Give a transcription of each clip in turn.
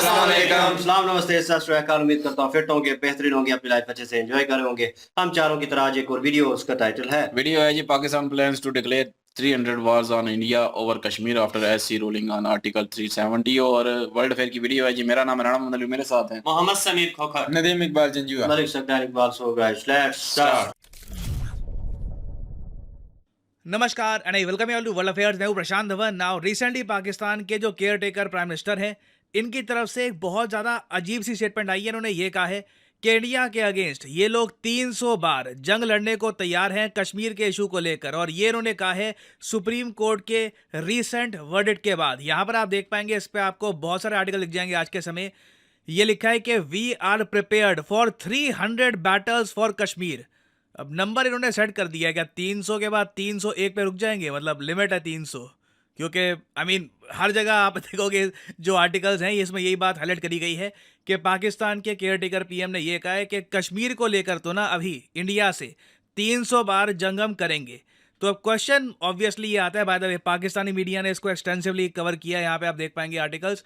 अस्सलाम वालेकुम। सलाम, नमस्ते, सत श्री अकाल। उम्मीद करता हूँ फिट होंगे, बेहतरीन होंगे, अपनी लाइफ अच्छे से एंजॉय कर रहे होंगे। हम चारों की तरह आज एक और वीडियो, उसका टाइटल है वीडियो है जी, Pakistan plans to declare 300 wars on India over Kashmir after SC ruling on article 370। और वर्ल्ड अफेयर की वीडियो है जी। मेरा नाम है राणा मोहम्मद अली, मेरे साथ हैं Mohammad Sameer Khokhar, Nadeem Iqbal Janjua, Malik Saftar Iqbal. So guys, let's start. नमस्कार and I welcome you all to world affairs. मैं हूं प्रशांत धवन। नाउ रिसेंटली पाकिस्तान के जो केयर टेकर प्राइम मिनिस्टर हैं, इनकी तरफ से एक बहुत ज़्यादा अजीब सी स्टेटमेंट आई है। इन्होंने ये कहा है कि इंडिया के अगेंस्ट ये लोग 300 बार जंग लड़ने को तैयार हैं कश्मीर के इशू को लेकर। और ये इन्होंने कहा है सुप्रीम कोर्ट के रीसेंट वर्डिक्ट के बाद। यहाँ पर आप देख पाएंगे, इस पर आपको बहुत सारे आर्टिकल लिख जाएंगे आज के समय। ये लिखा है कि we are prepared for 300 battles for Kashmir. अब नंबर इन्होंने सेट कर दिया है क्या 300 के बाद 301 पे रुक जाएंगे? मतलब लिमिट है 300, क्योंकि आई मीन हर जगह आप देखोगे जो आर्टिकल्स हैं इसमें यही बात हाईलाइट करी गई है कि पाकिस्तान के केयर टेकर पीएम ने ये कहा है कि कश्मीर को लेकर तो ना अभी इंडिया से 300 बार जंग हम करेंगे। तो अब क्वेश्चन ऑब्वियसली ये आता है, by the way Pakistani media ने इसको एक्सटेंसिवली कवर किया है, यहाँ पे आप देख पाएंगे आर्टिकल्स।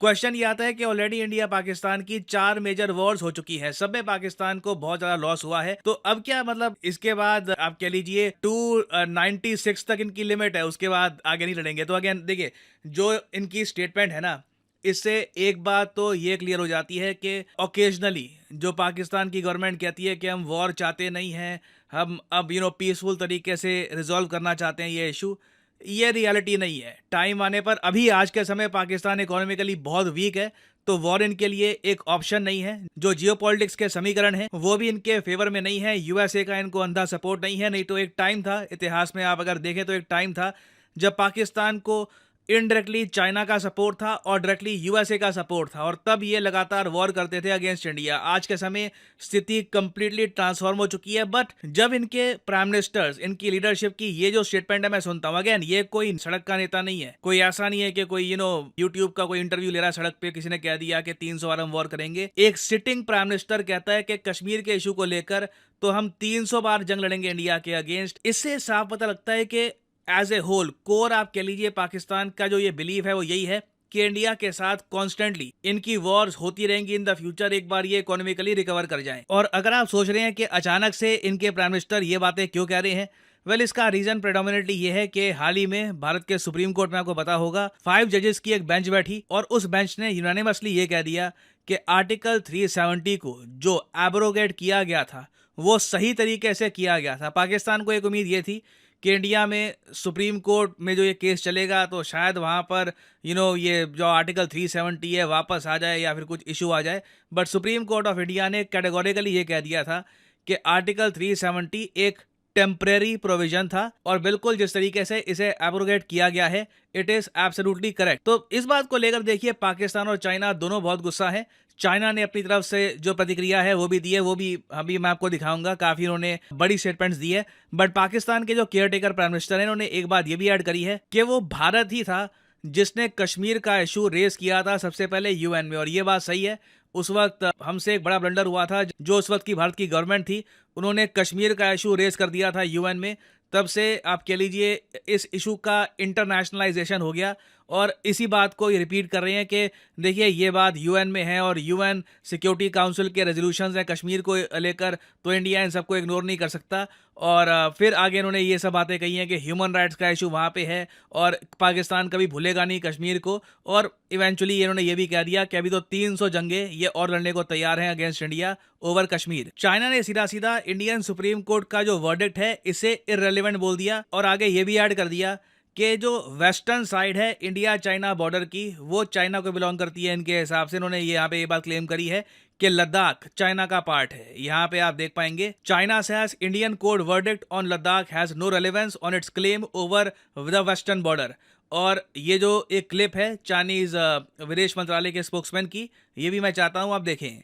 क्वेश्चन ये आता है कि ऑलरेडी इंडिया पाकिस्तान की 4 मेजर वॉर्स हो चुकी है, सब में पाकिस्तान को बहुत ज्यादा लॉस हुआ है। तो अब क्या मतलब इसके बाद आप कह लीजिए 296 तक इनकी लिमिट है, उसके बाद आगे नहीं लड़ेंगे? तो अगेन देखिए, जो इनकी स्टेटमेंट है ना, इससे एक बात तो ये क्लियर हो जाती है कि ओकेजनली जो पाकिस्तान की गवर्नमेंट कहती है कि हम वॉर चाहते नहीं हैं, हम अब पीसफुल तरीके से रिजॉल्व करना चाहते हैं ये इशू, ये रियलिटी नहीं है। टाइम आने पर अभी आज के समय पाकिस्तान इकोनॉमिकली बहुत वीक है, तो वॉर इनके लिए एक ऑप्शन नहीं है। जो जियोपॉलिटिक्स के समीकरण हैं वो भी इनके फेवर में नहीं है। यूएसए का इनको अंधा सपोर्ट नहीं है। नहीं तो एक टाइम था, इतिहास में आप अगर देखें तो एक टाइम था जब पाकिस्तान को इनडायरेक्टली चाइना का सपोर्ट था और डायरेक्टली यूएसए का सपोर्ट था, और तब ये लगातार वॉर करते थे अगेंस्ट इंडिया। आज के समय स्थिति कंप्लीटली ट्रांसफॉर्म हो चुकी है। बट जब इनके प्राइम मिनिस्टर्स, इनकी लीडरशिप की ये जो स्टेटमेंट है मैं सुनता हूँ, अगेन ये कोई सड़क का नेता नहीं है, कोई ऐसा नहीं है कि कोई यूट्यूब का कोई इंटरव्यू ले रहा है सड़क पे, किसी ने कह दिया कि 300 बार हम वॉर करेंगे। एक सिटिंग प्राइम मिनिस्टर कहता है कि कश्मीर के इशू को लेकर तो हम 300 बार जंग लड़ेंगे इंडिया के अगेंस्ट। इससे साफ पता लगता है कि एज ए होल कोर आप कह लीजिए पाकिस्तान का जो ये बिलीव है वो यही है कि इंडिया के साथ कॉन्स्टेंटली इनकी वॉर्स होती रहेंगी इन द फ्यूचर, एक बार ये इकोनॉमिकली रिकवर कर जाएं। और अगर आप सोच रहे हैं कि अचानक से इनके प्राइम मिनिस्टर ये बातें क्यों कह रहे हैं, वेल इसका रीजन प्रेडोमिनेटली ये है कि हाल ही में भारत के सुप्रीम कोर्ट में आपको पता होगा 5 जजेस की एक बेंच बैठी, और उस बेंच ने यूनानिमसली ये कह दिया कि आर्टिकल 370 को जो एब्रोगेट किया गया था वो सही तरीके से किया गया था। पाकिस्तान को एक उम्मीद ये थी कि इंडिया में सुप्रीम कोर्ट में जो ये केस चलेगा तो शायद वहाँ पर ये जो आर्टिकल 370 है वापस आ जाए या फिर कुछ इशू आ जाए। But supreme court of India ने कैटेगोरिकली ये कह दिया था कि आर्टिकल 370 एक टेम्परेरी प्रोविजन था, और बिल्कुल जिस तरीके से इसे एब्रोगेट किया गया है इट इज एब्सोल्युटली करेक्ट। तो इस बात को लेकर देखिए पाकिस्तान और चाइना दोनों बहुत गुस्सा है। चाइना ने अपनी तरफ से जो प्रतिक्रिया है वो भी दी है, वो भी अभी मैं आपको दिखाऊंगा। काफी उन्होंने बड़ी स्टेटमेंट्स दी है। बट पाकिस्तान के जो केयर टेकर प्राइम मिनिस्टर है, इन्होंने एक बात ये भी ऐड करी है कि वो भारत ही था जिसने कश्मीर का इशू रेज किया था सबसे पहले यूएन में। और ये बात सही है, उस वक्त हमसे एक बड़ा ब्लंडर हुआ था। जो उस वक्त की भारत की गवर्नमेंट थी, उन्होंने कश्मीर का इशू रेज कर दिया था यूएन में। तब से आप कह लीजिए इस इशू का इंटरनेशनलाइजेशन हो गया, और इसी बात को ये रिपीट कर रहे हैं कि देखिए ये बात यूएन में है और यूएन सिक्योरिटी काउंसिल के रेजोल्यूशंस हैं कश्मीर को लेकर, तो इंडिया इन सबको इग्नोर नहीं कर सकता। और फिर आगे इन्होंने ये सब बातें कही हैं कि ह्यूमन राइट्स का इशू वहाँ पे है और पाकिस्तान कभी भूलेगा नहीं कश्मीर को। और इवेंचुअली इन्होंने ये भी कह दिया कि अभी तो 300 जंगे ये और लड़ने को तैयार हैं against India over Kashmir. China ने सीधा सीधा इंडियन सुप्रीम कोर्ट का जो वर्डिक्ट है इसे इररेलेवेंट बोल दिया, और आगे ये भी ऐड कर दिया कि जो वेस्टर्न साइड है इंडिया चाइना बॉर्डर की वो चाइना को बिलोंग करती है। इनके हिसाब से इन्होंने यहाँ पे ये बात क्लेम करी है कि लद्दाख चाइना का पार्ट है। यहाँ पे आप देख पाएंगे China says Indian court verdict on Ladakh has no relevance on its claim over the western border. और ये जो एक क्लिप है चाइनीज विदेश मंत्रालय के स्पोक्समैन की, ये भी मैं चाहता हूँ आप देखें।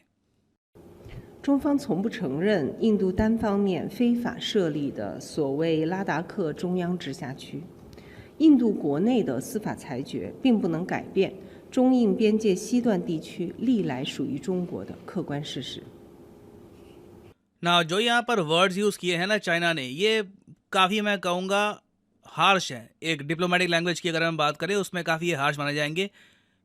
中方从不承认印度单方面非法设立的所谓拉达克中央直辖区。印度国内的司法裁决并不能改变中印边界西段地区历来属于中国的客观事实。ना जो यहाँ पर वर्ड्स यूज किए हैं ना चाइना ने, ये काफी मैं कहूँगा हार्श है। एक डिप्लोमेटिक लैंग्वेज की अगर हम बात करें उसमें काफी हार्श माने जाएंगे,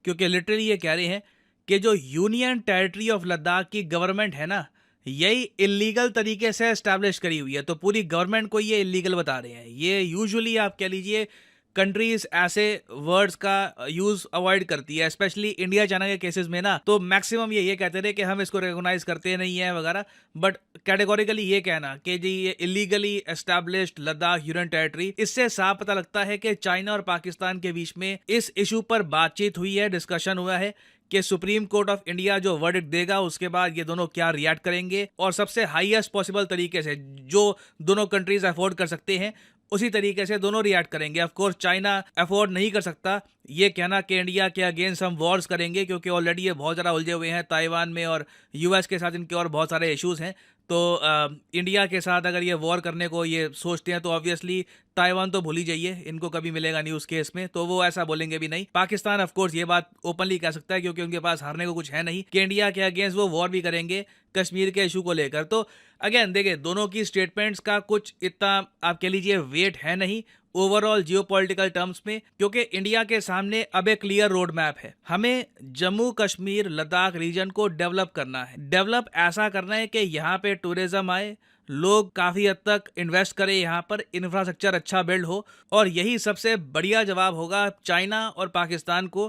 क्योंकि लिटरली ये कह रहे हैं कि जो यूनियन टेरिटरी ऑफ लद्दाख की गवर्नमेंट है ना, यही इलीगल तरीके से एस्टैब्लिश करी हुई है। तो पूरी गवर्नमेंट को ये इलीगल बता रहे हैं। ये यूजुअली आप कह लीजिए कंट्रीज ऐसे वर्ड्स का यूज अवॉइड करती है, स्पेशली इंडिया चाइना के केसेस में ना। तो मैक्सिमम ये कहते रहे कि हम इसको रिकॉग्नाइज करते नहीं है वगैरह, बट कैटेगोरिकली ये कहना कि जी ये illegally established Ladakh union territory, इससे साफ पता लगता है कि चाइना और पाकिस्तान के बीच में इस इशू पर बातचीत हुई है, डिस्कशन हुआ है कि सुप्रीम कोर्ट ऑफ इंडिया जो वर्डिक्ट देगा उसके बाद ये दोनों क्या रिएक्ट करेंगे, और सबसे हाईएस्ट पॉसिबल तरीके से जो दोनों कंट्रीज अफोर्ड कर सकते हैं उसी तरीके से दोनों रिएक्ट करेंगे। ऑफ कोर्स चाइना अफोर्ड नहीं कर सकता ये कहना कि इंडिया के अगेंस्ट हम वॉर्स करेंगे, क्योंकि ऑलरेडी ये बहुत ज़्यादा उलझे हुए हैं ताइवान में, और यूएस के साथ इनके और बहुत सारे इश्यूज हैं। तो इंडिया के साथ अगर ये वॉर करने को ये सोचते हैं तो ऑब्वियसली ताइवान तो भूल ही जाइए, इनको कभी मिलेगा नहीं उस केस में, तो वो ऐसा बोलेंगे भी नहीं। पाकिस्तान ऑफ कोर्स ये बात ओपनली कह सकता है क्योंकि उनके पास हारने को कुछ है नहीं कि इंडिया के अगेंस्ट वो वॉर भी करेंगे कश्मीर के इशू को लेकर। तो अगेन देखिए दोनों की स्टेटमेंट्स का कुछ इतना आप कह लीजिए वेट है नहीं ओवरऑल जियोपॉलिटिकल टर्म्स में, क्योंकि इंडिया के सामने अब एक क्लियर रोड मैप है। हमें जम्मू कश्मीर लद्दाख रीजन को डेवलप करना है। डेवलप ऐसा करना है कि यहाँ पे टूरिज्म आए, लोग काफ़ी हद तक इन्वेस्ट करें, यहाँ पर इंफ्रास्ट्रक्चर अच्छा बिल्ड हो, और यही सबसे बढ़िया जवाब होगा चाइना और पाकिस्तान को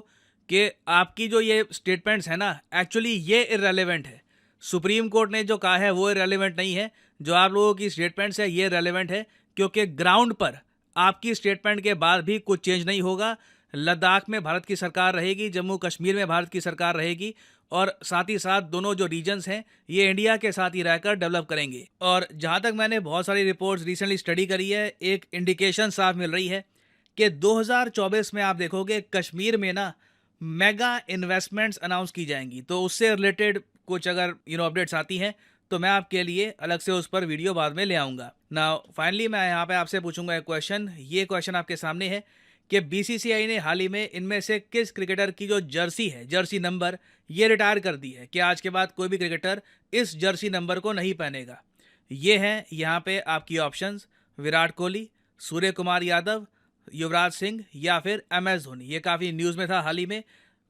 कि आपकी जो ये स्टेटमेंट्स है ना एक्चुअली ये इररेलेवेंट है। सुप्रीम कोर्ट ने जो कहा है वो इररेलेवेंट नहीं है, जो आप लोगों की स्टेटमेंट्स है ये रेलेवेंट है, क्योंकि ग्राउंड पर आपकी स्टेटमेंट के बाद भी कुछ चेंज नहीं होगा। लद्दाख में भारत की सरकार रहेगी, जम्मू कश्मीर में भारत की सरकार रहेगी, और साथ ही साथ दोनों जो रीजन्स हैं ये इंडिया के साथ ही रहकर डेवलप करेंगे। और जहाँ तक मैंने बहुत सारी रिपोर्ट्स रिसेंटली स्टडी करी है, एक इंडिकेशन साफ मिल रही है कि 2024 में आप देखोगे कश्मीर में ना मेगा इन्वेस्टमेंट्स अनाउंस की जाएंगी। तो उससे रिलेटेड कुछ अगर अपडेट्स आती हैं तो मैं आपके लिए अलग से उस पर वीडियो बाद में ले आऊँगा। नाउ फाइनली मैं यहाँ पे आपसे पूछूंगा एक क्वेश्चन। ये क्वेश्चन आपके सामने है कि बीसीसीआई ने हाल ही में इनमें से किस क्रिकेटर की जो जर्सी है, जर्सी नंबर, ये रिटायर कर दी है कि आज के बाद कोई भी क्रिकेटर इस जर्सी नंबर को नहीं पहनेगा। ये हैं यहाँ पे आपकी ऑप्शंस: विराट कोहली, सूर्य कुमार यादव, युवराज सिंह या फिर MS धोनी। ये काफ़ी न्यूज़ में था हाल ही में।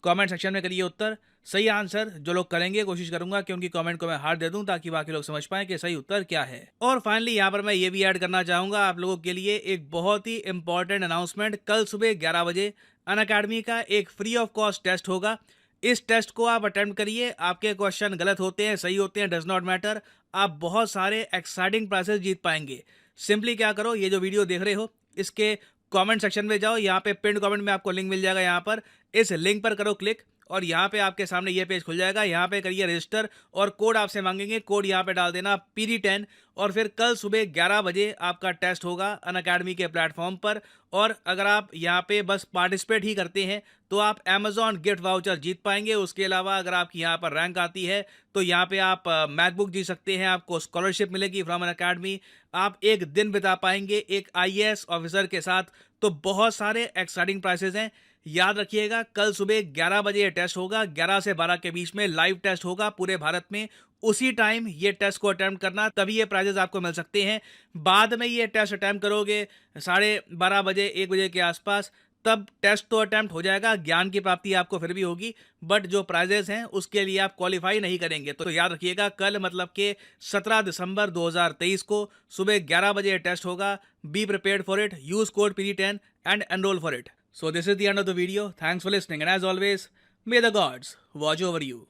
कमेंट सेक्शन में करिए उत्तर। सही आंसर जो लोग करेंगे, कोशिश करूंगा कि उनकी कमेंट को मैं हार्ट दे दूं ताकि बाकी लोग समझ पाएं कि सही उत्तर क्या है। और फाइनली यहाँ पर मैं ये भी ऐड करना चाहूँगा आप लोगों के लिए एक बहुत ही इंपॉर्टेंट अनाउंसमेंट। कल सुबह 11 बजे अनअकैडमी का एक फ्री ऑफ कॉस्ट टेस्ट होगा। इस टेस्ट को आप अटेम्प्ट करिए। आपके क्वेश्चन गलत होते हैं, सही होते हैं, डज नॉट मैटर, आप बहुत सारे एक्साइटिंग प्राइजेस जीत पाएंगे। सिंपली क्या करो, ये जो वीडियो देख रहे हो इसके कमेंट सेक्शन में जाओ, यहाँ पे पिन कमेंट में आपको लिंक मिल जाएगा, यहाँ पर इस लिंक पर करो क्लिक और यहाँ पे आपके सामने ये पेज खुल जाएगा। यहाँ पे करिए रजिस्टर और कोड आपसे मांगेंगे, कोड यहाँ पे डाल देना PD10 और फिर कल सुबह 11 बजे आपका टेस्ट होगा अनअकैडमी के प्लेटफॉर्म पर। और अगर आप यहाँ पे बस पार्टिसिपेट ही करते हैं तो आप Amazon गिफ्ट वाउचर जीत पाएंगे। उसके अलावा अगर आपकी यहाँ पर रैंक आती है तो यहाँ पे आप मैकबुक जीत सकते हैं, आपको स्कॉलरशिप मिलेगी फ्रॉम अनअकैडमी, आप एक दिन बिता पाएंगे एक IAS ऑफिसर के साथ। तो बहुत सारे एक्साइटिंग प्राइसेस हैं। याद रखिएगा कल सुबह 11 बजे ये टेस्ट होगा, 11 से 12 के बीच में लाइव टेस्ट होगा पूरे भारत में। उसी टाइम ये टेस्ट को अटेम्प्ट करना, तभी ये प्राइजेस आपको मिल सकते हैं। बाद में ये टेस्ट अटेम्प्ट करोगे 12:30 बजे 1 बजे के आसपास, तब टेस्ट तो अटेम्प्ट हो जाएगा, ज्ञान की प्राप्ति आपको फिर भी होगी, बट जो प्राइजेस हैं उसके लिए आप क्वालिफाई नहीं करेंगे। तो याद रखिएगा कल मतलब कि 17 दिसंबर 2023 को सुबह 11 बजे टेस्ट होगा। Be prepared for it, use code PD10 and enrol for it. So this is the end of the video. Thanks for listening, and as always, may the gods watch over you.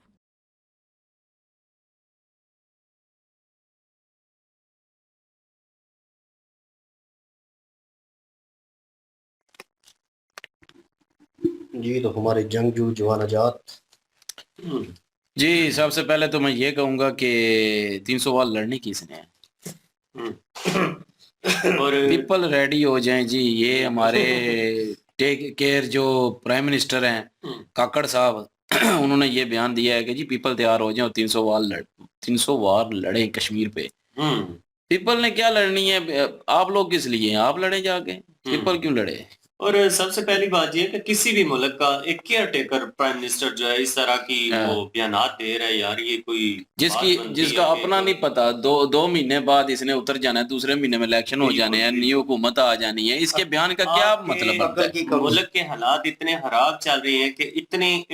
जी तो हमारे जंगजू जवान आजाद जी, सबसे पहले तो मैं ये कहूँगा कि 300 वार लड़नी किसने है और पीपल रेडी हो जाएं जी। ये हमारे टेक केयर जो प्राइम मिनिस्टर हैं काकड़ साहब, उन्होंने ये बयान दिया है कि जी पीपल तैयार हो जाएं और 300 वार लड़े कश्मीर पे। पीपल ने क्या लड़नी है? आप लोग किस लिए हैं? आप लड़े जाके, पीपल क्यों लड़े? और सबसे पहली बात ये है कि किसी भी मुल्क का एक केयर टेकर प्राइम मिनिस्टर जो है इस तरह की हाँ। वो बयानात दे रहा है, यार ये कोई बात बनती जिसका है कि अपना नहीं पता, 2 महीने बाद इसने उतर जाना है, दूसरे महीने में इलेक्शन हो बिल्कुल, जाने हैं, बिल्कुल। नई हुकूमत आ जानी है, इसके बयान का क्या आपके मतलब बनता है? अक्ल की कमी। मुल्क के हालात इतने खराब चल रहे हैं कि इतने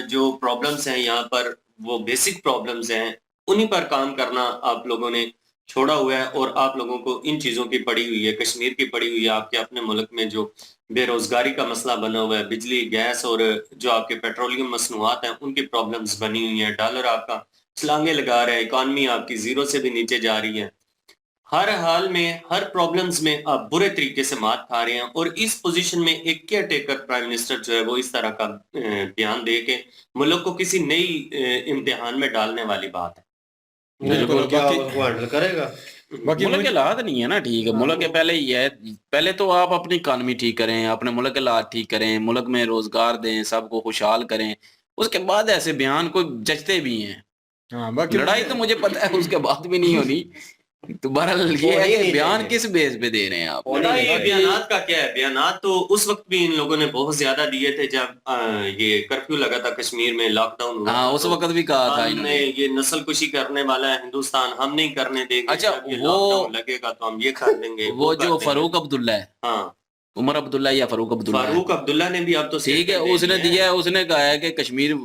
जो प्रॉब्लम्स हैं यहाँ पर, वो बेसिक प्रॉब्लम्स हैं, उन्हीं पर काम करना आप लोगों ने छोड़ा हुआ है और आप लोगों को इन चीजों की पड़ी हुई है, कश्मीर की पड़ी हुई है। आपके अपने मुल्क में जो बेरोजगारी का मसला बना हुआ है, बिजली, गैस और जो आपके पेट्रोलियम मसनूआत हैं उनकी प्रॉब्लम्स बनी हुई हैं। डॉलर आपका छलांगे लगा रहा है, इकॉनमी आपकी जीरो से भी नीचे जा रही है। हर हाल में, हर प्रॉब्लम्स में आप बुरे तरीके से मात खा रहे हैं और इस पोजीशन में एक केयर टेकर प्राइम मिनिस्टर जो है वो इस तरह का बयान दे के मुल्क को किसी नई इम्तिहान में डालने वाली बात है। बिल्कुल, बिल्कुल, क्या बाकी उसको हैंडल करेगा? बाकी मुल्क के मुझे हालात नहीं है ना ठीक है, मुल्क के पहले ही है, पहले तो आप अपनी इकानमी ठीक करें, अपने मुल्क के हालात ठीक करें, मुल्क में रोजगार दें, सबको खुशहाल करें, उसके बाद ऐसे बयान कोई जचते भी हैं। हाँ, बाकी लड़ाई तो मुझे पता है उसके बाद भी नहीं होनी। तो बहरहाल ये है होनी कि नहीं बयान चाहिए। किस बेस पे दे रहे हैं आप? होनी लड़ाई नहीं चाहिए। बयानात का क्या है? बयानात तो उस वक्त भी इन लोगों ने बहुत ज्यादा दिए थे जब ये कर्फ्यू लगा था कश्मीर में, लॉकडाउन हुआ हाँ, था, उस तो वक्त भी कहा था हमने इन्होंने। ये नस्लकुशी करने वाला है हिंदुस्तान, हम नहीं करने देंगे, अच्छा, जब ये वो लॉकडाउन लगेगा तो हम ये कर देंगे, वो कर जो देंगे। फारूक अब्दुल्ला है, हाँ, उमर अब्दुल्ला या फारूक अब्दुल्ला है, फारूक अब्दुल्ला ने भी अब तो ठीक है, statement दे उसने दिया दिया है, उसने कहा है कि कश्मीर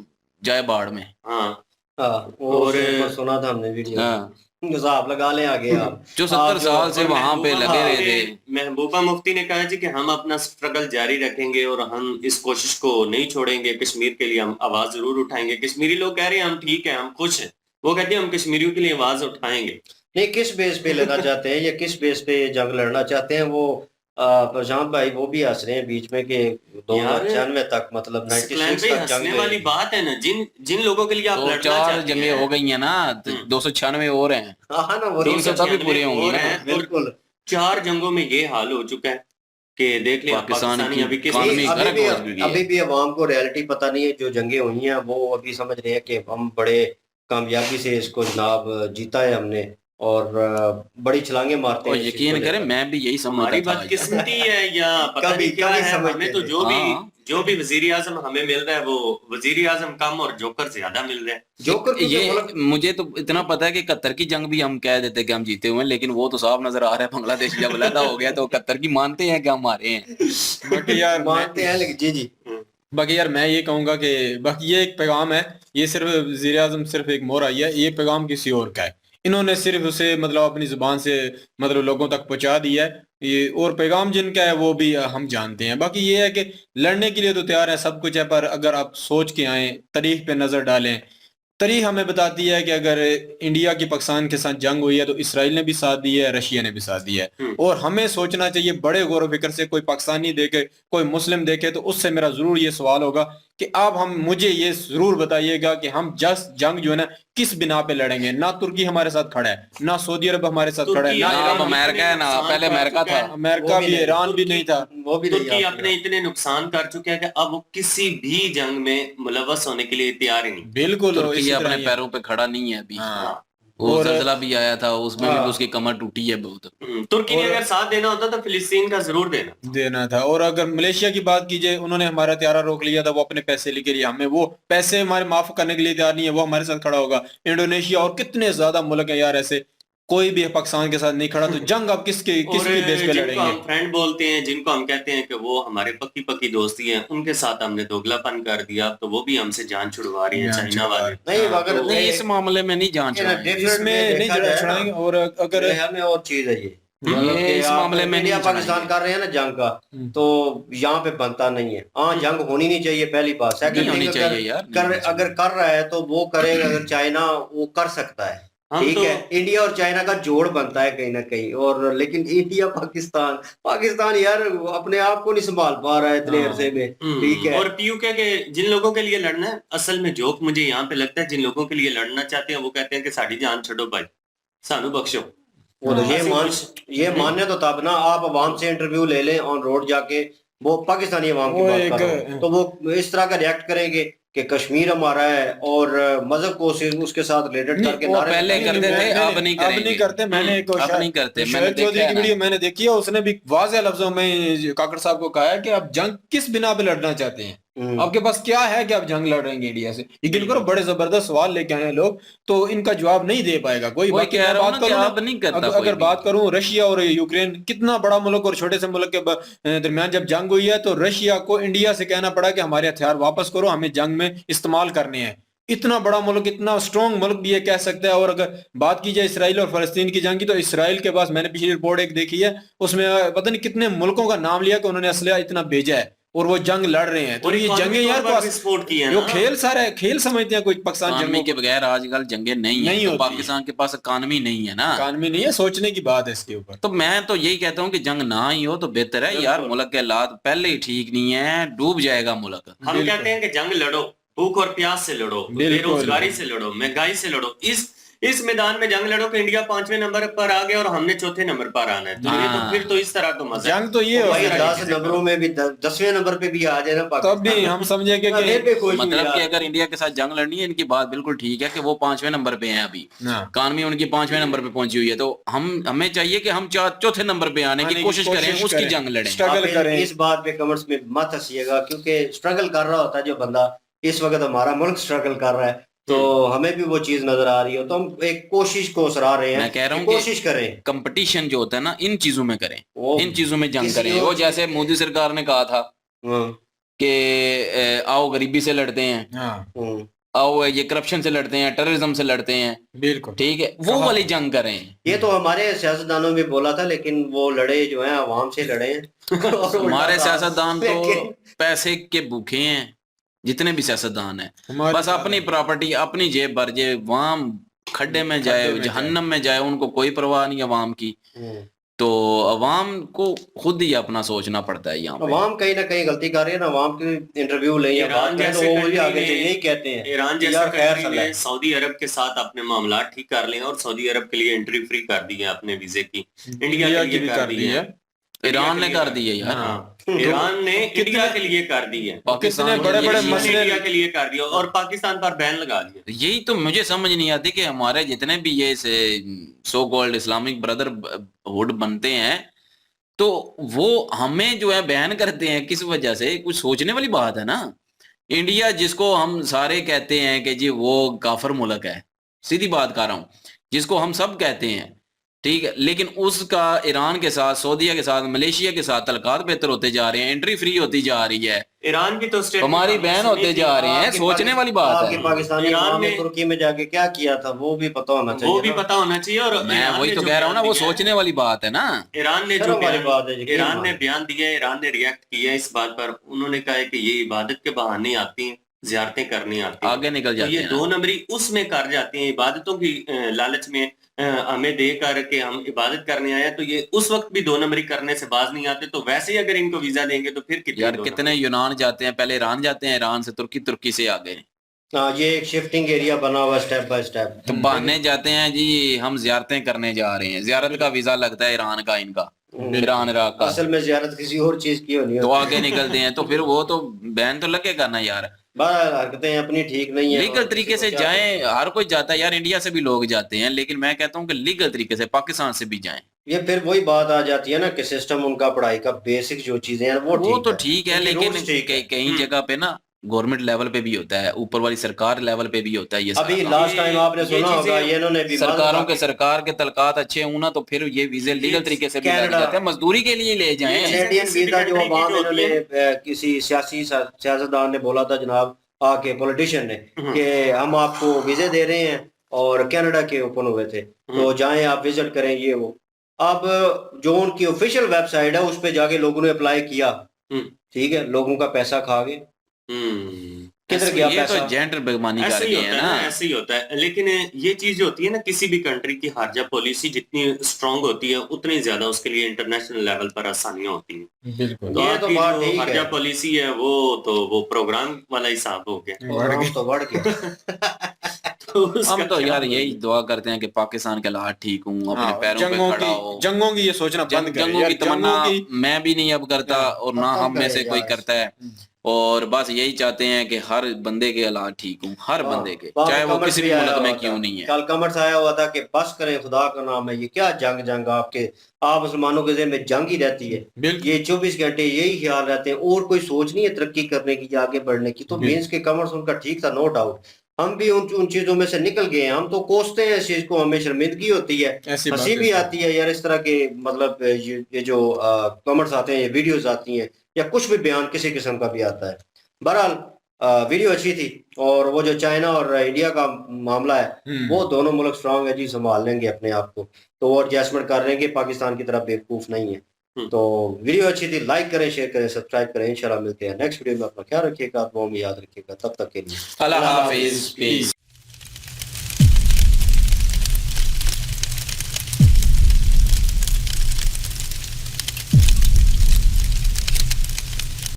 जाए बाढ़ में। हाँ, हाँ, वो और उसके ऊपर सुना था हमने वीडियो। हाँ, हिसाब लगा लें आगे आप। जो आप 70 जो साल से और वहां पे महबूबा लगे रहे मुफ्ती थे। ने- महबूबा मुफ्ती ने कहा जी कि हम अपना स्ट्रगल जारी रखेंगे और हम इस कोशिश को नहीं छोड़ेंगे, कश्मीर के लिए हम आवाज जरूर उठाएंगे। कश्मीरी लोग कह रहे हैं हम ठीक है, हम खुश हैं, वो कहते हैं हम कश्मीरियों के लिए आवाज उठाएंगे। नहीं, किस बेस पे लेना चाहते हैं या किस बेस पे ये जंग लड़ना चाहते हैं? वो प्रशांत भाई वो भी हंस रहे हैं बीच में कि 2096 तक, मतलब सकलैन 96 भाई तक जंग हंसने वाली रहेगी। बात है ना, जिन जिन लोगों के लिए आप दो लड़ना चार चाहते जंगें हैं, हो गई हैं ना, 296 और हैं, हाँ ना, वो 300 तब भी पूरे होंगी और ना। हैं, और बिल्कुल। 4 जंगों में ये हाल हो चुका है कि देख लिया पाकिस्तान पाकिस्तानी की अभी किस इकॉनमी नहीं, गर्क हो चुकी है। अभी भी अवाम को रियलिटी पता नहीं है। जो जंगें हुई हैं वो अभी समझ रहे हैं कि हम बड़े कामयाबी से इसको जनाब जीता है हमने, और बड़ी छलांगे मारते और हैं इस चीज़ को यकीन करें लेकर। मैं भी यही हमारी समझता था यार। बदकिस्मती है या पता कभी- नहीं क्या कभी है, समझते हमें तो थे। हाँ। जो भी वजीर आजम हमें मिल रहा है वो वजीर आजम कम और जोकर ज्यादा मिल रहा है। जोकर को तो ये मुल्क मुझे तो इतना पता है कि कतर की जंग भी हम कह देते कि हम जीते हुए हैं, लेकिन वो तो साफ नजर आ रहा है बांग्लादेश जब अलहदा हो गया तो कतर की मानते हैं कि हम हारे हैं। बाकी यार मानते हैं, लेकिन जी जी बाकी यार मैं ये कहूंगा कि बाकी ये एक पैगाम है, ये सिर्फ वजीर आजम सिर्फ एक मोहर आई है, ये पैगाम किसी और का है। इन्होंने सिर्फ उसे मतलब अपनी जुबान से मतलब लोगों तक पहुंचा दिया है ये, और पैगाम जिनका है वो भी हम जानते हैं। बाकी ये है कि लड़ने के लिए तो तैयार है, सब कुछ है, पर अगर आप सोच के आए, तारीख पे नजर डालें, तारीख हमें बताती है कि अगर इंडिया की पाकिस्तान के साथ जंग हुई है तो इसराइल ने भी साथ दिया है, रशिया ने भी साथ दिया है। और हमें सोचना चाहिए बड़े गौर व फिक्र से, कोई पाकिस्तानी देखे, कोई मुस्लिम देखे, तो उससे मेरा जरूर ये सवाल होगा कि आप हम मुझे ये जरूर बताइएगा कि हम जंग जो है ना किस बिना पे लड़ेंगे। ना तुर्की हमारे साथ खड़ा है, ना सऊदी अरब हमारे साथ खड़ा है, तुर्की ना ना अब ईरान, अमेरिका है, ना पहले अमेरिका था, अमेरिका भी, ईरान भी नहीं था। वो भी नहीं तुर्की आपके अपने इतने नुकसान कर चुके हैं कि अब वो किसी भी जंग में मुलव्वस होने के लिए तैयार ही नहीं। बिल्कुल तुर्की इसी तरह अपने ही है। पैरों पे खड़ा नहीं है अभी। हाँ। वो और- जल्जला भी आया था, उसमें भी हाँ। उसकी कमर टूटी है बहुत। तुर्की ने और- अगर साथ देना होता तो फिलिस्तीन का जरूर देना। देना था। और अगर मलेशिया की बात कीजिए, उन्होंने हमारा त्यारा रोक लिया था, वो अपने पैसे लेके लिए, हमें वो पैसे हमारे माफ करने के लिए तैयार नहीं है, वो हमारे साथ खड़ा होगा। इंडोनेशिया और कितने ज्यादा मुल्क है यार ऐसे, कोई भी पाकिस्तान के साथ नहीं खड़ा, तो जंग अब किसकी और बेस पे जिनको लड़ेंगे? हम फ्रेंड बोलते हैं, जिनको हम कहते हैं कि वो हमारे पक्की पक्की दोस्ती हैं, उनके साथ हमने दोगलापन कर दिया, तो वो भी हमसे जान छुड़वा रही है जान चाइना छुड़वा वाले। नहीं, अगर नहीं, इस मामले में नहीं जान छुड़ाएंगे। इसमें नहीं छुड़ाएंगे। और अगर मेरे ख्याल में और चीज है ये, मतलब ये कि इस आप मामले में इंडिया नहीं पाकिस्तान छुड़ाएंगे। कर रहे हैं ना जंग का, तो यहाँ पे बनता नहीं है। हाँ, जंग होनी नहीं चाहिए, पहली बात। नहीं सेकंड होनी थिंग, चाहिए यार, नहीं होनी चाहिए। अगर कर रहा है तो वो करेगा, अगर चाइना वो कर सकता है, हम ठीक तो- है। इंडिया और चाइना का जोड़ बनता है कहीं ना कहीं, और लेकिन इंडिया पाकिस्तान यार अपने आप को नहीं संभाल पा रहा है इतने हाँ। अरसे में, ठीक है। और पीयूके के जिन लोगों के लिए लड़ना है, असल में जोक मुझे यहाँ पे लगता है, जिन लोगों के लिए लड़ना चाहते हैं वो कहते हैं कि साड़ी जान छोड़ो भाई, सानू बख्शो। वो तो ये हम्म। मान्य तो तब ना आप अवाम से इंटरव्यू ले लें ऑन रोड जाके, वो पाकिस्तानी अवाम की वो बात एक- कर रहा हूं, तो वो इस तरह का रिएक्ट करेंगे कि कश्मीर हमारा है और मजहब को उसके साथ रिलेटेड नहीं, करके वो नारे पहले लगाएंगे। करते थे, अब नहीं अब नहीं करेंगे। करते। मैंने एक अब नहीं करते, मैंने शोएब चौधरी देखा है की ना। वीडियो मैंने देखी है, उसने भी वाज़ेह लफ्जों में काकड़ साहब को कहा है कि आप जंग किस बिना पे लड़ना चाहते हैं, आपके पास क्या है कि आप जंग लड़ रहे हैं इंडिया से। यकीन करो बड़े जबरदस्त सवाल लेके आए हैं लोग, तो इनका जवाब नहीं दे पाएगा कोई। वही बाकी कह मैं रहा हूं बात ना कि करूं ना, अब नहीं करता कोई अगर भी। बात करूं रशिया और यूक्रेन, कितना बड़ा मुल्क और छोटे से मुल्क के दरमियान जब जंग हुई है तो रशिया को इंडिया से कहना पड़ा कि हमारे हथियार वापस करो, हमें जंग में इस्तेमाल करने हैं। इतना बड़ा मुल्क, इतना स्ट्रॉन्ग मुल्क भी ये कह सकता है। और अगर बात की जाए इसराइल और फलस्तीन की जंग की, तो इसराइल के पास, मैंने पिछली रिपोर्ट एक देखी है, उसमें पता नहीं कितने मुल्कों का नाम लिया कि उन्होंने असलहा इतना भेजा है और वो जंग लड़ रहे हैं। तो और ये इकोनॉमिक जंगे यार तौर पर भी सपोर्ट किया जो ना। खेल सारा है, खेल समझते हैं कोई पाकिस्तान इकानमी जंगों के को। बगैर आजकल जंगे नहीं है, नहीं तो होती है। पाकिस्तान के पास इकानमी नहीं है ना। कानूनी नहीं है, सोचने की बात है इसके ऊपर। तो मैं तो यही कहता हूँ कि जंग ना ही हो तो बेहतर है यार। बिल्कुल। मुल्क के हालात पहले ही ठीक नहीं है, डूब जाएगा मुल्क। हम बिल्कुल। कहते हैं कि जंग लड़ो, भूख और प्यास से लड़ो, बिल्कुल। बेरोजगारी से लड़ो, महंगाई से लड़ो। इस मैदान में जंग लड़ो कि इंडिया 5वें नंबर पर आ गया और हमने चौथे नंबर पर आना है। तो ये तो हाँ। फिर तो इस तरह तो मजा है। जंग तो ये हो भाई गया, 10 नंबरों में भी 10वें नंबर पे भी आ जाए ना तब पाकिस्तान, भी हम समझे कि अरे पे खुश मतलब हुई कि यार। अगर इंडिया के साथ जंग लड़नी है, इनकी बात बिल्कुल ठीक है कि वो 5वें नंबर पे हैं अभी, हाँ। इकानमी उनकी 5वें नंबर पे पहुंची हुई है, तो हमें चाहिए कि हम चौथे नंबर पे आने की कोशिश करें, उसकी जंग लड़ें। स्ट्रगल आप करें। इस बात पे कमेंट्स में मत हंसिएगा, क्योंकि स्ट्रगल कर रहा होता है जो बंदा, इस वक्त हमारा मुल्क स्ट्रगल कर रहा है, तो हमें भी वो चीज नजर आ रही हो, तो हम एक कोशिश को सराह रहे हैं। मैं कह रहा हूँ कि कोशिश करें, कंपटीशन जो होता है ना, इन चीजों में करें, वो इन चीजों में जंग किसी करें। और वो जैसे मोदी सरकार ने कहा था हाँ, कि आओ गरीबी से लड़ते हैं, हाँ, आओ ये करप्शन से लड़ते हैं, टेररिज्म से लड़ते हैं, बिल्कुल ठीक है, वो वाली जंग करें। ये तो हमारे सियासतदानों में बोला था, लेकिन वो लड़े जो हैं अवाम से लड़े हैं। और हमारे उल्टा था। सियासतदान तो लेकिन पैसे के भूखे हैं, जितने भी सियासतदान हैं, हमारे बस अपनी प्रॉपर्टी, अपनी जेब भर जाए, वहां खड्डे में जाए, में जहन्नम में जाए, उनको कोई परवाह नहीं अवाम की। तो अवाम को खुद ही अपना सोचना पड़ता है यहाँ पे। अवाम कहीं ना कहीं गलती कर रही है ना, अवाम की इंटरव्यू ले या ईरान बात करें तो जैसे वो भी कंट्री आगे ने- से यही कहते हैं ईरान कि जैसे यार खैर कंट्री सल्ला ने है। सऊदी अरब के साथ अपने मामला ठीक कर लिए और सऊदी अरब के लिए एंट्री फ्री कर दी है अपने वीजे की। इंडिया के लिए भी कर दी है। ईरान ने कर दी है यार। हाँ, ईरान ने इंडिया के लिए कर दी है, पाकिस्तान कितने बड़े ने बड़े ये- मसले- इंडिया के लिए कर दिया और पाकिस्तान पर बैन लगा दिया। यही तो मुझे समझ नहीं आती कि हमारे जितने भी ये सो कॉल्ड इस्लामिक ब्रदरहुड बनते हैं, तो वो हमें जो है बैन करते हैं किस वजह से? कुछ सोचने वाली बात है ना। इंडिया जिसको हम सारे कहते हैं कि जी वो काफर मुल्क है, सीधी बात कर रहा हूं, जिसको हम सब कहते हैं, ठीक है, लेकिन उसका ईरान के साथ, सऊदीया के साथ, मलेशिया के साथ तलकात बेहतर होते जा रहे हैं, एंट्री फ्री होती जा रही है, ईरान की तो स्टेटमेंट हमारी बैन होते जा रहे हैं। आपके सोचने वाली बात आपके है। पाकिस्तानी ईरान अवाम ने ने- तुर्की में जाके क्या किया था वो भी पता होना चाहिए वो भी ना। पता होना चाहिए। और मैं ईरान वही ने तो जो कह रहा हूँ ना, वो बयान दिया है- सोचने वाली बात है ना। ईरान ने जो शर्म वाली बात है, बयान यकीन ईरान ने मानो। बयान दिया है, ईरान ने रिएक्ट किया है इस बात पर। उन्होंने कहा है कि ये इबादत के बहाने आती हैं, ज़ियारतें करनी आती हैं, आगे निकल तो जाते ये हैं दो नंबरी उसमें कर जाती हैं, इबादतों की लालच में हमें दे करके हम इबादत करने आए हैं, तो ये उस वक्त भी दो नंबरी करने से बाज नहीं आते। तो वैसे ही अगर इनको वीजा देंगे तो फिर कितने यार। दो कितने यूनान जाते हैं, पहले ईरान जाते हैं, ईरान से तुर्की, तुर्की से आगे, हाँ, ये एक शिफ्टिंग एरिया बना हुआ स्टेप बाय स्टेप। तो बहाने जाते हैं जी हम जियारतें करने जा रहे हैं। जियारत का वीजा लगता है ईरान का, इनका ईरान इराक का, असल में जियारत किसी और चीज की होनी तो होती आगे निकलते हैं। तो फिर वो तो बैन तो लगेगा ना यार। बाहर हरकतें अपनी ठीक नहीं है। लीगल तरीके से जाएं, हर कोई जाता है यार, इंडिया से भी लोग जाते हैं, लेकिन मैं कहता हूँ कि लीगल तरीके से पाकिस्तान से भी जाएं। ये फिर वही बात आ जाती है ना कि सिस्टम उनका पढ़ाई का बेसिक जो चीजें हैं वो तो ठीक है, उनकी लेकिन rules ठीक है। कहीं जगह पे ना गवर्नमेंट लेवल पे भी होता है, ऊपर वाली सरकार लेवल पे भी होता है ये अभी सारा। लास्ट टाइम आपने ये सुना होगा, चीजें- ये इन्होंने भी सरकारों के सरकार के तलकात अच्छे हों ना, तो फिर ये वीजे लीगल तरीके से भी लग कनाडा- जाते हैं, मजदूरी के लिए ले जाएं। कैनेडियन किसी भी वीजा जो कंट्री की अवाम जो होती इन्होंने किसी सियासतदान ने बोला था जनाब, आके पॉलिटिशियन ने, कि हम आपको वीजे दे रहे हैं, और कनाडा के ओपन हुए थे, तो जाएं आप विजिट करें ये वो। अब जो उनकी ऑफिशियल वेबसाइट है उस पे जाके लोगों ने अप्लाई किया, ठीक है, लोगों का पैसा खा गए। किधर गया ये तो पैसा? जेंटर बेगमानी ऐसे कर ही गए होता हैं है ना। ना, ऐसे ही होता है। लेकिन ये चीज जो होती है ना, किसी भी कंट्री की खारजा पॉलिसी जितनी स्ट्रांग होती है उतनी ज्यादा उसके लिए इंटरनेशनल लेवल पर आसानियां होती हैं। बिल्कुल। तो ये तो आपकी बात जो ठीक है। खारजा पॉलिसी है वो प्रोग्राम वाला हिसाब हो गया। और हम तो बढ़ गया। तो उसका हम तो क्या यार होगा? यही दुआ करते हैं कि पाकिस्तान के हालात ठीक हों, अपने पैरों पे जंगों खड़ा हो। जंगों की ये सोचना बंद करें जंगों यार, की तमन्ना जंगों की मैं भी नहीं अब करता, और ना खत्म हम में से करें कोई यार। करता है। और बस यही चाहते हैं कि हर बंदे के हालात ठीक हों, हर बंदे के, वहाँ चाहे वो कमर्स किसी भी आया मुल्क हुआ में था। क्यों नहीं है। कल कमर्स आया हुआ था कि बस करें, खुदा का नाम है, ये क्या जंग आपके, आप मुसलमानों के ज़हन में जंग ही रहती है। बिल्कुल ये 24 घंटे यही ख्याल रहते हैं और कोई सोच नहीं है तरक्की करने की या आगे बढ़ने की। तो बिल्कुल। मीन्स के कमर्स उनका ठीक था, नो डाउट। हम भी उन चीजों में से निकल गए हैं, हम तो कोसते हैं इस चीज को, हमें शर्मिंदगी होती है, ऐसी हंसी बातें भी सर। आती है यार इस तरह के, मतलब ये जो कमेंट्स आते हैं, ये वीडियोस आती हैं, या कुछ भी बयान किसी किस्म का भी आता है। बहरहाल वीडियो अच्छी थी, और वो जो चाइना और इंडिया का मामला है, वो दोनों मुल्क स्ट्रांग है जी, संभाल लेंगे अपने आप को, तो वो एडजस्टमेंट कर लेंगे, पाकिस्तान की तरफ बेवकूफ नहीं है। तो वीडियो अच्छी थी, लाइक करें, शेयर करें, सब्सक्राइब करें। इंशाल्लाह मिलते हैं नेक्स्ट वीडियो में। अपना ख्याल रखिएगा, दुआ में याद रखिएगा। तब तक के लिए अल्लाह हाफिज, पीस।